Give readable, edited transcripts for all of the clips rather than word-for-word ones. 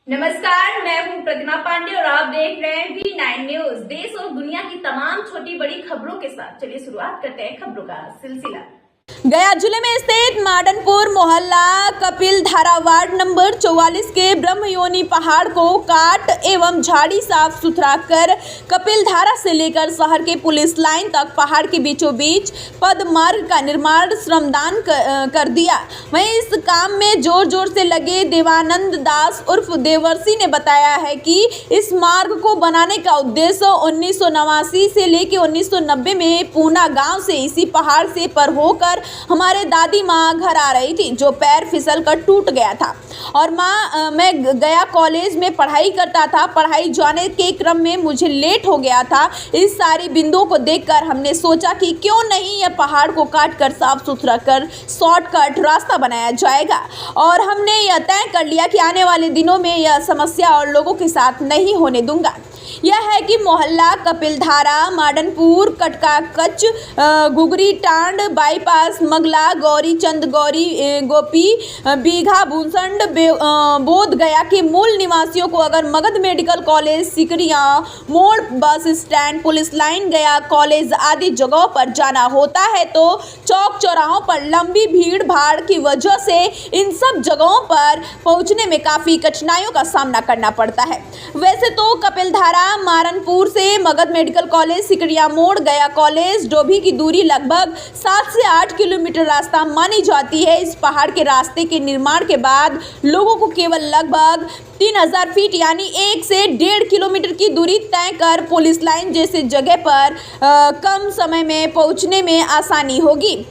नमस्कार, मैं हूं प्रतिमा पांडे और आप देख रहे हैं V9 न्यूज। देश और दुनिया की तमाम छोटी बड़ी खबरों के साथ चलिए शुरुआत करते हैं खबरों का सिलसिला। गया जिले में स्थित माडनपुर मोहल्ला कपिलधारा वार्ड नंबर 44 के ब्रह्मयोनी पहाड़ को काट एवं झाड़ी साफ सुथरा कर कपिलधारा से लेकर शहर के पुलिस लाइन तक पहाड़ के बीचों बीच पद मार्ग का निर्माण श्रमदान कर दिया। वहीं इस काम में जोर जोर से लगे देवानंद दास उर्फ देवर्षि ने बताया है कि इस मार्ग को बनाने का उद्देश्य 1989 से लेकर 1990 में पूना गांव से इसी पहाड़ से पर होकर हमारे दादी माँ घर आ रही थी, जो पैर फिसल कर टूट गया था और मैं गया कॉलेज में पढ़ाई करता था। पढ़ाई जाने के क्रम में मुझे लेट हो गया था। इस सारी बिंदुओं को देखकर हमने सोचा कि क्यों नहीं यह पहाड़ को काट कर साफ सुथरा कर शॉर्टकट रास्ता बनाया जाएगा और हमने यह तय कर लिया कि आने वाले दिनों में यह समस्या और लोगों के साथ नहीं होने दूंगा। यह है कि मोहल्ला कपिलधारा, माडनपुर, कटका कच्च, गुगरी टांड, बाईपास, मगला, गौरी चंद, गौरी गोपी, बीघा, भूसंड, बोध गया के मूल निवासियों को अगर मगध मेडिकल कॉलेज, सिकरिया मोड़, बस स्टैंड, पुलिस लाइन, गया कॉलेज आदि जगहों पर जाना होता है तो चौक चौराहों पर लंबी भीड़ भाड़ की वजह से इन सब जगहों पर पहुंचने में काफ़ी कठिनाइयों का सामना करना पड़ता है। वैसे तो कपिलधारा मारनपुर से मगध मेडिकल कॉलेज, सिकरिया मोड़, गया कॉलेज, डोभी की दूरी लगभग 7 से 8 किलोमीटर रास्ता मानी जाती है। इस पहाड़ के रास्ते के निर्माण के बाद लोगों को केवल लगभग 3000 फीट यानी 1 से 1.5 किलोमीटर की दूरी तय कर पुलिस लाइन जैसे जगह पर कम समय में पहुंचने में आसानी होगी।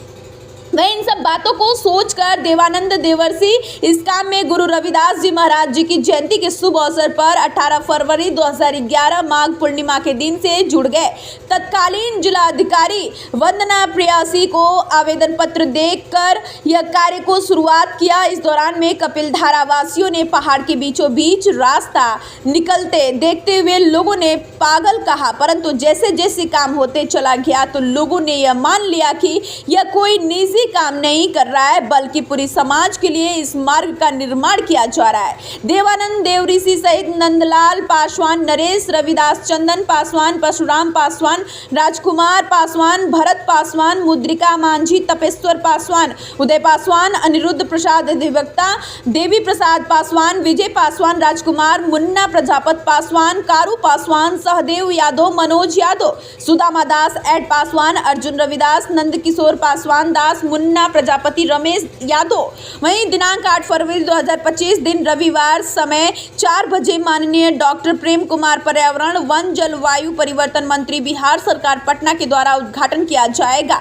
वह इन सब बातों को सोचकर देवानंद देवर्षि इस काम में गुरु रविदास जी महाराज जी की जयंती के शुभ अवसर पर 18 फरवरी 2011 माघ पूर्णिमा के दिन से जुड़ गए। तत्कालीन जिलाधिकारी वंदना प्रियासी को आवेदन पत्र देकर यह कार्य को शुरुआत किया। इस दौरान में कपिलधारा वासियों ने पहाड़ के बीचों बीच रास्ता निकलते देखते हुए लोगों ने पागल कहा, परंतु जैसे जैसे काम होते चला गया तो लोगों ने यह मान लिया कि यह कोई निजी काम नहीं कर रहा है बल्कि पूरी समाज के लिए इस मार्ग का निर्माण किया जा रहा है। देवानंद देवर्षि सहित नंदलाल पासवान, नरेश, रविदास चंदन पासवान, परशुराम पासवान, राजकुमार पासवान, भरत पासवान, मुद्रिका मांझी, तपेश्वर पासवान, उदय पासवान, अनिरुद्ध प्रसाद अधिवक्ता, देवी प्रसाद पासवान, विजय पासवान, राजकुमार, मुन्ना प्रजापत पासवान, कारू पासवान, सहदेव यादव, मनोज यादव, सुदामा दास, एड पासवान, अर्जुन रविदास, नंदकिशोर पासवान दास, मुन्ना प्रजापति, रमेश यादव। वहीं दिनांक 8 फरवरी 2025 दिन रविवार समय 4 बजे माननीय डॉक्टर प्रेम कुमार पर्यावरण वन जलवायु परिवर्तन मंत्री बिहार सरकार पटना के द्वारा उद्घाटन किया जाएगा।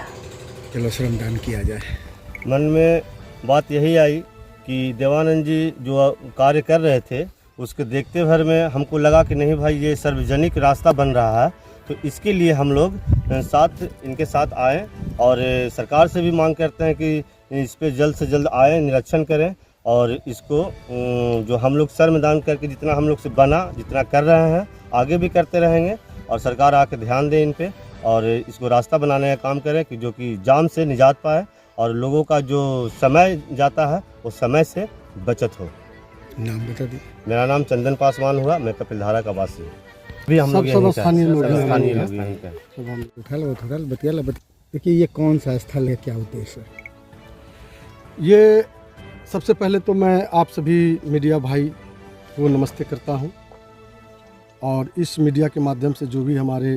चलो श्रमदान किया जाए। मन में बात यही आई कि देवानंद जी जो कार्य कर रहे थे उसके देखते भर में हमको लगा कि नहीं भाई ये सार्वजनिक रास्ता बन रहा है तो इसके लिए हम लोग इनके साथ आए और सरकार से भी मांग करते हैं कि इस पे जल्द से जल्द आए, निरीक्षण करें और इसको जो हम लोग श्रमदान करके जितना हम लोग से बना, जितना कर रहे हैं आगे भी करते रहेंगे और सरकार आके ध्यान दे इन पे और इसको रास्ता बनाने का काम करे कि जो कि जाम से निजात पाए और लोगों का जो समय जाता है वो समय से बचत हो। नाम बता दी। मेरा नाम चंदन पासवान हुआ, मैं कपिलधारा का वासी हूँ। भी हम लोग स्थानीय लोग देखिए ये कौन सा स्थल है, क्या उद्देश्य है? ये सबसे पहले तो मैं आप सभी मीडिया भाई को नमस्ते करता हूं और इस मीडिया के माध्यम से जो भी हमारे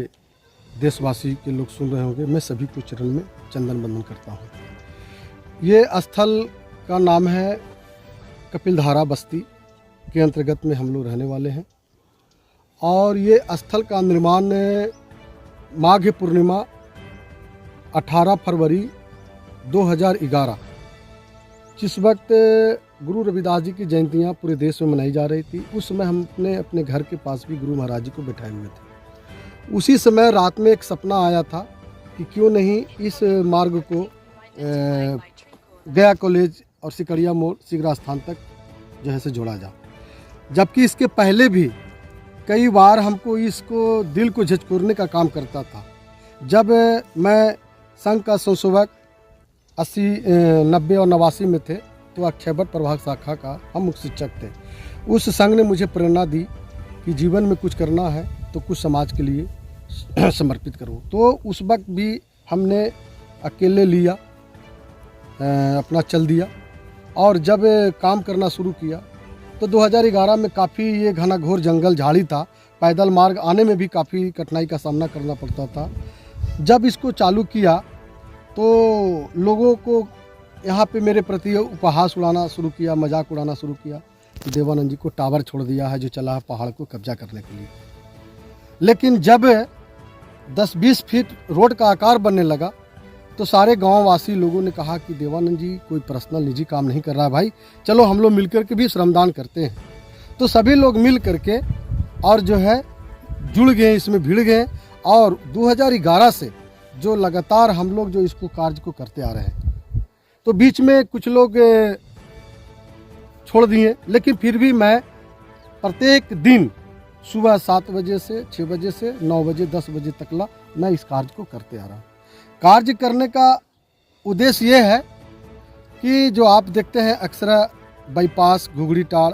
देशवासी के लोग सुन रहे होंगे मैं सभी को चरण में चंदन बंदन करता हूं। ये स्थल का नाम है कपिलधारा बस्ती के अंतर्गत में हम लोग रहने वाले हैं और ये स्थल का निर्माण माघ पूर्णिमा 18 फरवरी 2011 जिस वक्त गुरु रविदास जी की जयंतियाँ पूरे देश में मनाई जा रही थी, उस समय हम अपने घर के पास भी गुरु महाराज जी को बैठाए हुए थे। उसी समय रात में एक सपना आया था कि क्यों नहीं इस मार्ग को गया कॉलेज और सिकरिया मोड़ सिगरा स्थान तक जो है से जोड़ा जाए, जबकि इसके पहले भी कई बार हमको इसको दिल को झकझोरने का काम करता था। जब मैं संघ का संशोधक 80, 90 और 89 में थे तो अक्षयवट प्रभाग शाखा का हम मुख्य शिक्षक थे। उस संघ ने मुझे प्रेरणा दी कि जीवन में कुछ करना है तो कुछ समाज के लिए समर्पित करो। तो उस वक्त भी हमने अकेले लिया, अपना चल दिया, और जब काम करना शुरू किया तो 2011 में काफ़ी ये घना घोर जंगल झाड़ी था, पैदल मार्ग आने में भी काफ़ी कठिनाई का सामना करना पड़ता था। जब इसको चालू किया तो लोगों को यहाँ पे मेरे प्रति उपहास उड़ाना शुरू किया, मजाक उड़ाना शुरू किया कि देवानंद जी को टावर छोड़ दिया है जो चला है पहाड़ को कब्जा करने के लिए। लेकिन जब 10-20 फीट रोड का आकार बनने लगा तो सारे गांव वासी लोगों ने कहा कि देवानंद जी कोई पर्सनल निजी काम नहीं कर रहा है भाई, चलो हम लोग मिलकर के भी श्रमदान करते हैं। तो सभी लोग मिल करके और जो है जुड़ गए, इसमें भिड़ गए, और 2011 से जो लगातार हम लोग जो इसको कार्य को करते आ रहे हैं। तो बीच में कुछ लोग छोड़ दिए, लेकिन फिर भी मैं प्रत्येक दिन सुबह 7 बजे से 6 बजे से 9 बजे 10 बजे तक मैं इस कार्य को करते आ रहा हूँ। कार्य करने का उद्देश्य ये है कि जो आप देखते हैं अक्सर बाईपास, घुघड़ी टाड़,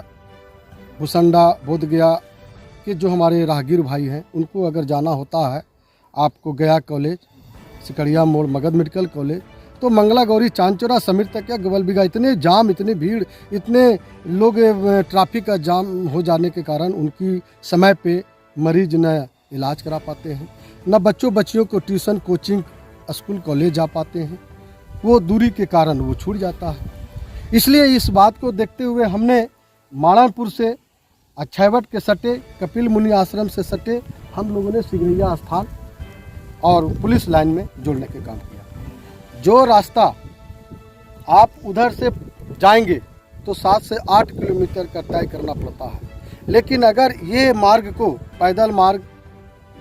भुसंडा, बोधगया के जो हमारे राहगीर भाई हैं उनको अगर जाना होता है आपको गया कॉलेज, सिकड़िया मोड़, मगध मेडिकल कॉलेज, तो मंगला गौरी, चांदचौरा, समीर तक या गवलबिगा, इतने जाम, इतनी भीड़, इतने लोग, ट्रैफिक का जाम हो जाने के कारण उनकी समय पे मरीज न इलाज करा पाते हैं, न बच्चियों को ट्यूशन, कोचिंग, स्कूल, कॉलेज जा पाते हैं। वो दूरी के कारण वो छूट जाता है। इसलिए इस बात को देखते हुए हमने माड़नपुर से अक्षयवट के सटे, कपिल मुनि आश्रम से सटे, हम लोगों ने सिगरैया स्थान और पुलिस लाइन में जोड़ने के काम किया। जो रास्ता आप उधर से जाएंगे तो 7 से 8 किलोमीटर का तय करना पड़ता है, लेकिन अगर ये मार्ग को पैदल मार्ग,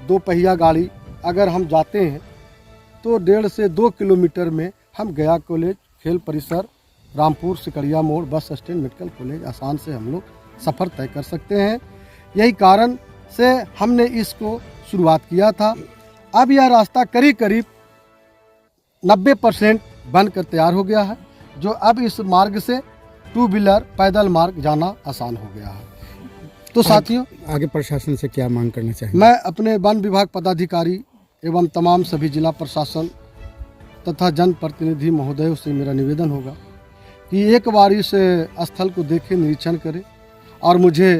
2 पहिया गाड़ी अगर हम जाते हैं तो 1.5 से 2 किलोमीटर में हम गया कॉलेज, खेल परिसर, रामपुर, सिकड़िया मोड़, बस स्टैंड, मेडिकल कॉलेज आसान से हम लोग सफ़र तय कर सकते हैं। यही कारण से हमने इसको शुरुआत किया था। अब यह रास्ता करीब 90% बनकर तैयार हो गया है, जो अब इस मार्ग से 2 व्हीलर पैदल मार्ग जाना आसान हो गया है। तो साथियों, आगे प्रशासन से क्या मांग करना चाहिए? मैं अपने वन विभाग पदाधिकारी एवं तमाम सभी जिला प्रशासन तथा जनप्रतिनिधि महोदयों से मेरा निवेदन होगा कि एक बार इस स्थल को देखें, निरीक्षण करें, और मुझे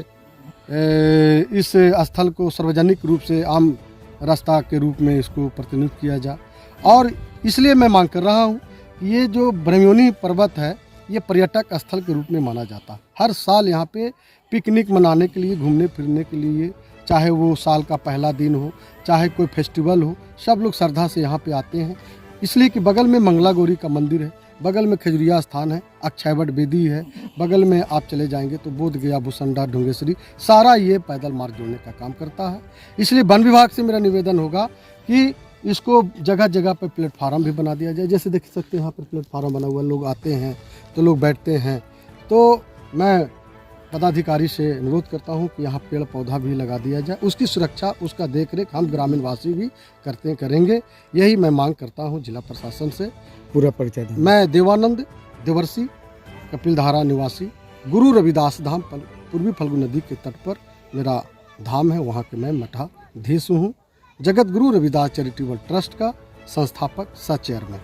इस स्थल को सार्वजनिक रूप से आम रास्ता के रूप में इसको प्रतिनिधित्व किया जाए। और इसलिए मैं मांग कर रहा हूँ कि ये जो ब्रह्मयोनी पर्वत है ये पर्यटक स्थल के रूप में माना जाता है। हर साल यहाँ पे पिकनिक मनाने के लिए, घूमने फिरने के लिए, चाहे वो साल का पहला दिन हो, चाहे कोई फेस्टिवल हो, सब लोग श्रद्धा से यहाँ पे आते हैं। इसलिए कि बगल में मंगला गौरी का मंदिर है, बगल में खजुरिया स्थान है, अक्षयवट बेदी है, बगल में आप चले जाएंगे तो बोध गया, भुसंडा, ढुंगेश्वरी, सारा ये पैदल मार्ग जोड़ने का काम करता है। इसलिए वन विभाग से मेरा निवेदन होगा कि इसको जगह जगह पर प्लेटफार्म भी बना दिया जाए। जैसे देख सकते हैं यहाँ पर प्लेटफार्म बना हुआ, लोग आते हैं तो लोग बैठते हैं। तो मैं पदाधिकारी से अनुरोध करता हूँ कि यहाँ पेड़ पौधा भी लगा दिया जाए, उसकी सुरक्षा, उसका देखरेख हम ग्रामीण वासी भी करेंगे। यही मैं मांग करता हूँ जिला प्रशासन से। पूरा परिचय दें। मैं देवानंद देवर्षि, कपिलधारा निवासी, गुरु रविदास धाम, पूर्वी फल्गु नदी के तट पर मेरा धाम है, वहाँ के मैं मठाधीश हूँ। जगत गुरु रविदास चैरिटेबल ट्रस्ट का संस्थापक, सह चेयरमैन।